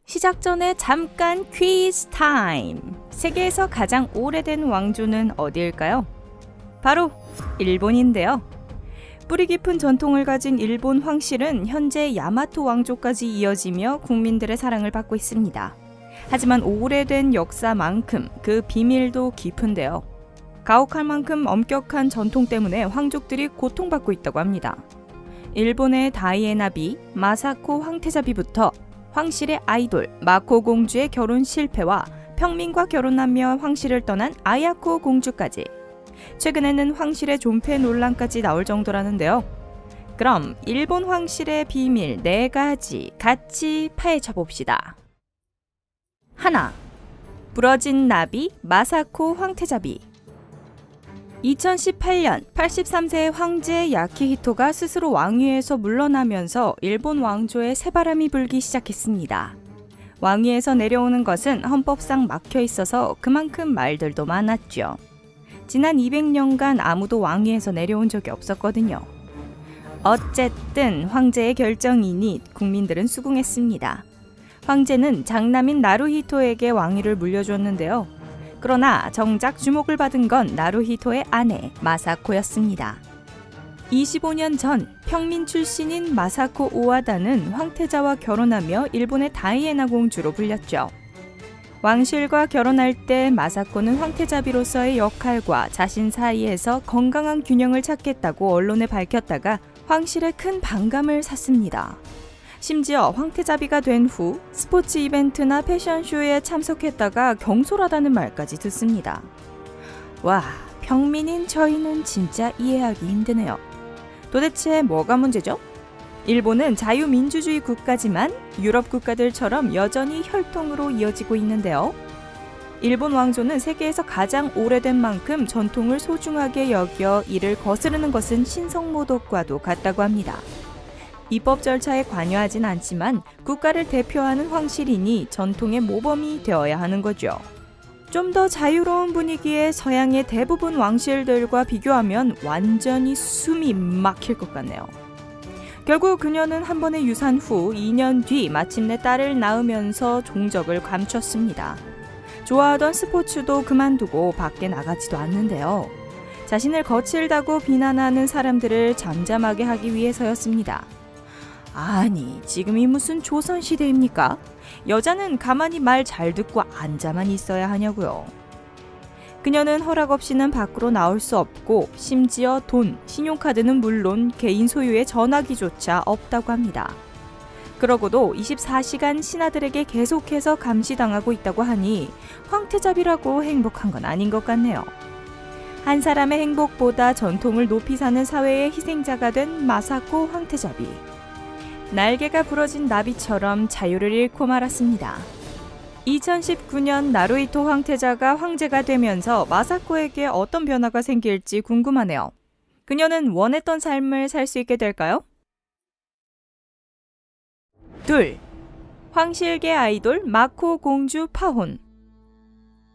시작 전에 잠깐 퀴즈 타임! 세계에서 가장 오래된 왕조는 어디일까요? 바로 일본인데요. 뿌리 깊은 전통을 가진 일본 황실은 현재 야마토 왕조까지 이어지며 국민들의 사랑을 받고 있습니다. 하지만 오래된 역사만큼 그 비밀도 깊은데요. 가혹할 만큼 엄격한 전통 때문에 황족들이 고통받고 있다고 합니다. 일본의 다이애나비, 마사코 황태자비부터 황실의 아이돌 마코 공주의 결혼 실패와 평민과 결혼하며 황실을 떠난 아야코 공주까지 최근에는 황실의 존폐 논란까지 나올 정도라는데요. 그럼 일본 황실의 비밀 4가지 같이 파헤쳐 봅시다. 하나, 부러진 나비 마사코 황태자비. 2018년 83세의 황제 야키히토가 스스로 왕위에서 물러나면서 일본 왕조에 새바람이 불기 시작했습니다. 왕위에서 내려오는 것은 헌법상 막혀 있어서 그만큼 말들도 많았죠. 지난 200년간 아무도 왕위에서 내려온 적이 없었거든요. 어쨌든 황제의 결정이니 국민들은 수긍했습니다. 황제는 장남인 나루히토에게 왕위를 물려줬는데요. 그러나 정작 주목을 받은 건 나루히토의 아내 마사코였습니다. 25년 전 평민 출신인 마사코 오와다는 황태자와 결혼하며 일본의 다이애나 공주로 불렸죠. 왕실과 결혼할 때 마사코는 황태자비로서의 역할과 자신 사이에서 건강한 균형을 찾겠다고 언론에 밝혔다가 황실에 큰 반감을 샀습니다. 심지어 황태자비가 된 후 스포츠 이벤트나 패션쇼에 참석했다가 경솔하다는 말까지 듣습니다. 와, 평민인 저희는 진짜 이해하기 힘드네요. 도대체 뭐가 문제죠? 일본은 자유민주주의 국가지만 유럽 국가들처럼 여전히 혈통으로 이어지고 있는데요. 일본 왕조는 세계에서 가장 오래된 만큼 전통을 소중하게 여겨 이를 거스르는 것은 신성모독과도 같다고 합니다. 입법 절차에 관여하진 않지만 국가를 대표하는 황실이니 전통의 모범이 되어야 하는 거죠. 좀 더 자유로운 분위기의 서양의 대부분 왕실들과 비교하면 완전히 숨이 막힐 것 같네요. 결국 그녀는 한 번의 유산 후 2년 뒤 마침내 딸을 낳으면서 종적을 감췄습니다. 좋아하던 스포츠도 그만두고 밖에 나가지도 않는데요. 자신을 거칠다고 비난하는 사람들을 잠잠하게 하기 위해서였습니다. 아니, 지금이 무슨 조선시대입니까? 여자는 가만히 말 잘 듣고 앉아만 있어야 하냐고요. 그녀는 허락 없이는 밖으로 나올 수 없고 심지어 돈, 신용카드는 물론 개인 소유의 전화기조차 없다고 합니다. 그러고도 24시간 신하들에게 계속해서 감시당하고 있다고 하니 황태자비라고 행복한 건 아닌 것 같네요. 한 사람의 행복보다 전통을 높이 사는 사회의 희생자가 된 마사코 황태자비. 날개가 부러진 나비처럼 자유를 잃고 말았습니다. 2019년 나루히토 황태자가 황제가 되면서 마사코에게 어떤 변화가 생길지 궁금하네요. 그녀는 원했던 삶을 살 수 있게 될까요? 둘, 황실계 아이돌 마코 공주 파혼.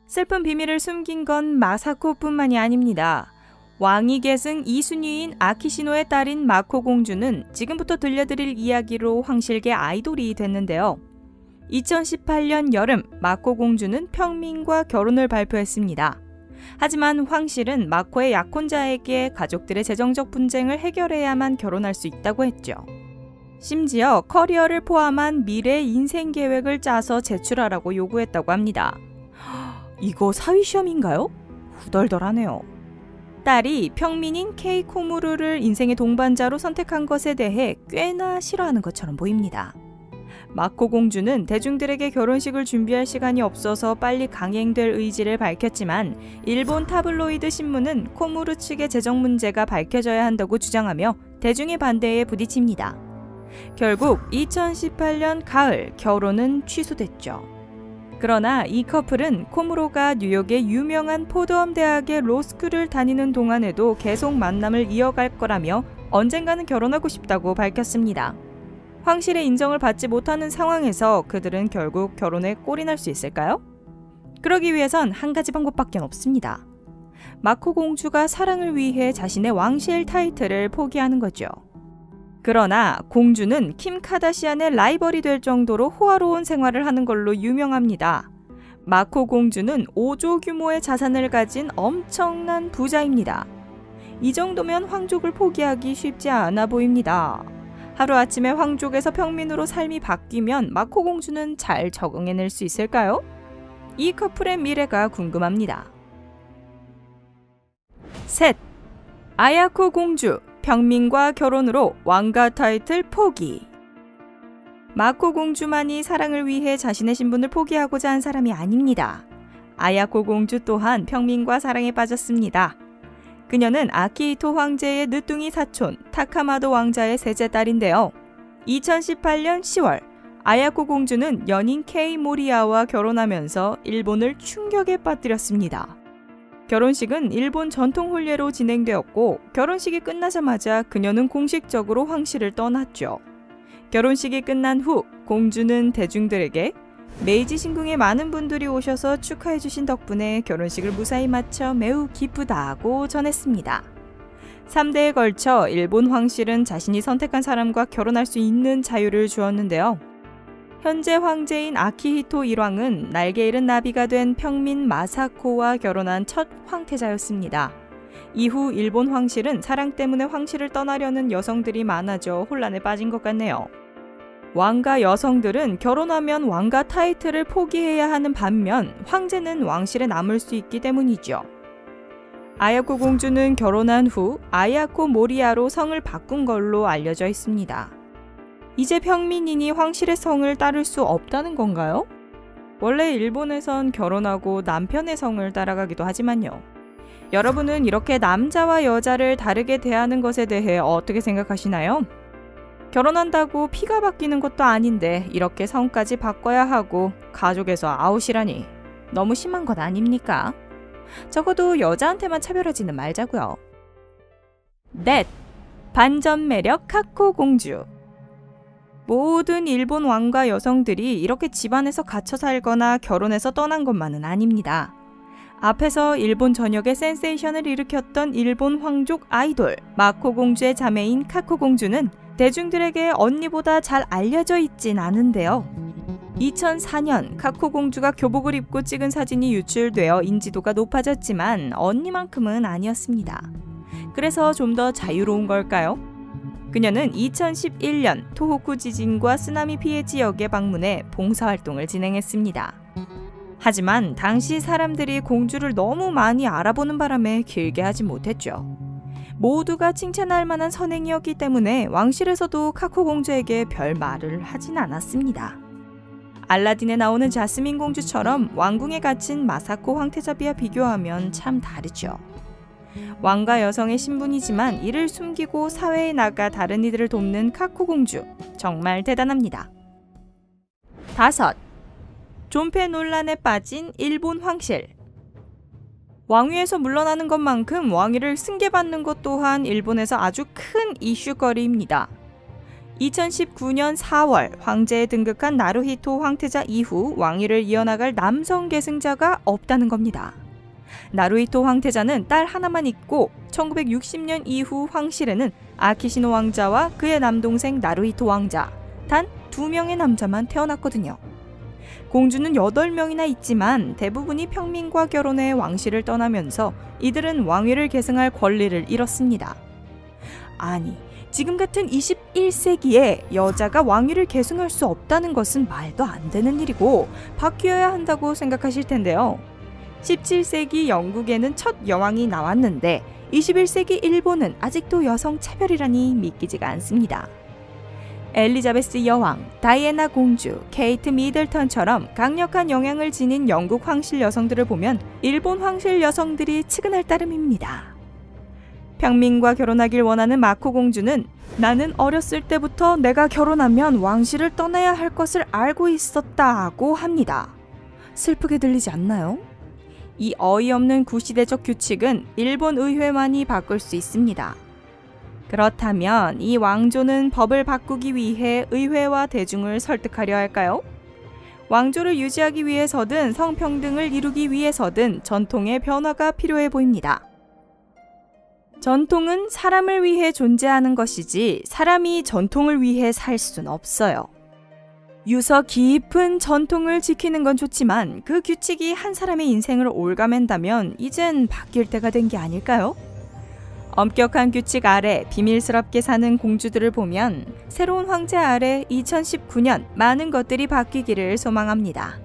슬픈 비밀을 숨긴 건 마사코뿐만이 아닙니다. 왕위 계승 2순위인 아키시노의 딸인 마코 공주는 지금부터 들려드릴 이야기로 황실계 아이돌이 됐는데요. 2018년 여름 마코 공주는 평민과 결혼을 발표했습니다. 하지만 황실은 마코의 약혼자에게 가족들의 재정적 분쟁을 해결해야만 결혼할 수 있다고 했죠. 심지어 커리어를 포함한 미래 인생 계획을 짜서 제출하라고 요구했다고 합니다. 이거 사위시험인가요? 후덜덜하네요. 딸이 평민인 케이 코무루를 인생의 동반자로 선택한 것에 대해 꽤나 싫어하는 것처럼 보입니다. 마코 공주는 대중들에게 결혼식을 준비할 시간이 없어서 빨리 강행될 의지를 밝혔지만 일본 타블로이드 신문은 코무루 측의 재정 문제가 밝혀져야 한다고 주장하며 대중의 반대에 부딪힙니다. 결국 2018년 가을 결혼은 취소됐죠. 그러나 이 커플은 코무로가 뉴욕의 유명한 포드엄 대학의 로스쿨을 다니는 동안에도 계속 만남을 이어갈 거라며 언젠가는 결혼하고 싶다고 밝혔습니다. 황실의 인정을 받지 못하는 상황에서 그들은 결국 결혼에 꼴이 날 수 있을까요? 그러기 위해선 한 가지 방법밖에 없습니다. 마코 공주가 사랑을 위해 자신의 왕실 타이틀을 포기하는 거죠. 그러나 공주는 킴 카다시안의 라이벌이 될 정도로 호화로운 생활을 하는 걸로 유명합니다. 마코 공주는 5조 규모의 자산을 가진 엄청난 부자입니다. 이 정도면 황족을 포기하기 쉽지 않아 보입니다. 하루아침에 황족에서 평민으로 삶이 바뀌면 마코 공주는 잘 적응해낼 수 있을까요? 이 커플의 미래가 궁금합니다. 셋. 아야코 공주, 평민과 결혼으로 왕가 타이틀 포기. 마코 공주만이 사랑을 위해 자신의 신분을 포기하고자 한 사람이 아닙니다. 아야코 공주 또한 평민과 사랑에 빠졌습니다. 그녀는 아키히토 황제의 늦둥이 사촌 타카마도 왕자의 셋째 딸인데요. 2018년 10월 아야코 공주는 연인 케이 모리야와 결혼하면서 일본을 충격에 빠뜨렸습니다. 결혼식은 일본 전통 혼례로 진행되었고 결혼식이 끝나자마자 그녀는 공식적으로 황실을 떠났죠. 결혼식이 끝난 후 공주는 대중들에게 메이지 신궁에 많은 분들이 오셔서 축하해 주신 덕분에 결혼식을 무사히 마쳐 매우 기쁘다고 전했습니다. 3대에 걸쳐 일본 황실은 자신이 선택한 사람과 결혼할 수 있는 자유를 주었는데요. 현재 황제인 아키히토 일왕은 날개 잃은 나비가 된 평민 마사코와 결혼한 첫 황태자였습니다. 이후 일본 황실은 사랑 때문에 황실을 떠나려는 여성들이 많아져 혼란에 빠진 것 같네요. 왕가 여성들은 결혼하면 왕가 타이틀을 포기해야 하는 반면 황제는 왕실에 남을 수 있기 때문이죠. 아야코 공주는 결혼한 후 아야코 모리야로 성을 바꾼 걸로 알려져 있습니다. 이제 평민이니 황실의 성을 따를 수 없다는 건가요? 원래 일본에선 결혼하고 남편의 성을 따라가기도 하지만요. 여러분은 이렇게 남자와 여자를 다르게 대하는 것에 대해 어떻게 생각하시나요? 결혼한다고 피가 바뀌는 것도 아닌데 이렇게 성까지 바꿔야 하고 가족에서 아웃이라니 너무 심한 것 아닙니까? 적어도 여자한테만 차별하지는 말자고요. 넷. 반전 매력 카코 공주. 모든 일본 왕과 여성들이 이렇게 집안에서 갇혀 살거나 결혼해서 떠난 것만은 아닙니다. 앞에서 일본 전역에 센세이션을 일으켰던 일본 황족 아이돌 마코 공주의 자매인 카코 공주는 대중들에게 언니보다 잘 알려져 있진 않은데요. 2004년 카코 공주가 교복을 입고 찍은 사진이 유출되어 인지도가 높아졌지만 언니만큼은 아니었습니다. 그래서 좀 더 자유로운 걸까요? 그녀는 2011년 토호쿠 지진과 쓰나미 피해 지역에 방문해 봉사활동을 진행했습니다. 하지만 당시 사람들이 공주를 너무 많이 알아보는 바람에 길게 하지 못했죠. 모두가 칭찬할 만한 선행이었기 때문에 왕실에서도 카코 공주에게 별 말을 하진 않았습니다. 알라딘에 나오는 자스민 공주처럼 왕궁에 갇힌 마사코 황태자비와 비교하면 참 다르죠. 왕가 여성의 신분이지만 이를 숨기고 사회에 나가 다른 이들을 돕는 카코 공주, 정말 대단합니다. 5. 존폐 논란에 빠진 일본 황실. 왕위에서 물러나는 것만큼 왕위를 승계받는 것 또한 일본에서 아주 큰 이슈거리입니다. 2019년 4월 황제에 등극한 나루히토 황태자 이후 왕위를 이어나갈 남성 계승자가 없다는 겁니다. 나루히토 황태자는 딸 하나만 있고 1960년 이후 황실에는 아키시노 왕자와 그의 남동생 나루히토 왕자, 단 2명의 남자만 태어났거든요. 공주는 8명이나 있지만 대부분이 평민과 결혼해 왕실을 떠나면서 이들은 왕위를 계승할 권리를 잃었습니다. 아니, 지금 같은 21세기에 여자가 왕위를 계승할 수 없다는 것은 말도 안 되는 일이고 바뀌어야 한다고 생각하실 텐데요. 17세기 영국에는 첫 여왕이 나왔는데 21세기 일본은 아직도 여성 차별이라니 믿기지가 않습니다. 엘리자베스 여왕, 다이애나 공주, 케이트 미들턴처럼 강력한 영향을 지닌 영국 황실 여성들을 보면 일본 황실 여성들이 측은할 따름입니다. 평민과 결혼하길 원하는 마코 공주는 나는 어렸을 때부터 내가 결혼하면 왕실을 떠나야 할 것을 알고 있었다고 합니다. 슬프게 들리지 않나요? 이 어이없는 구시대적 규칙은 일본 의회만이 바꿀 수 있습니다. 그렇다면 이 왕조는 법을 바꾸기 위해 의회와 대중을 설득하려 할까요? 왕조를 유지하기 위해서든 성평등을 이루기 위해서든 전통의 변화가 필요해 보입니다. 전통은 사람을 위해 존재하는 것이지 사람이 전통을 위해 살 순 없어요. 유서 깊은 전통을 지키는 건 좋지만 그 규칙이 한 사람의 인생을 올가맨다면 이젠 바뀔 때가 된 게 아닐까요? 엄격한 규칙 아래 비밀스럽게 사는 공주들을 보면 새로운 황제 아래 2019년 많은 것들이 바뀌기를 소망합니다.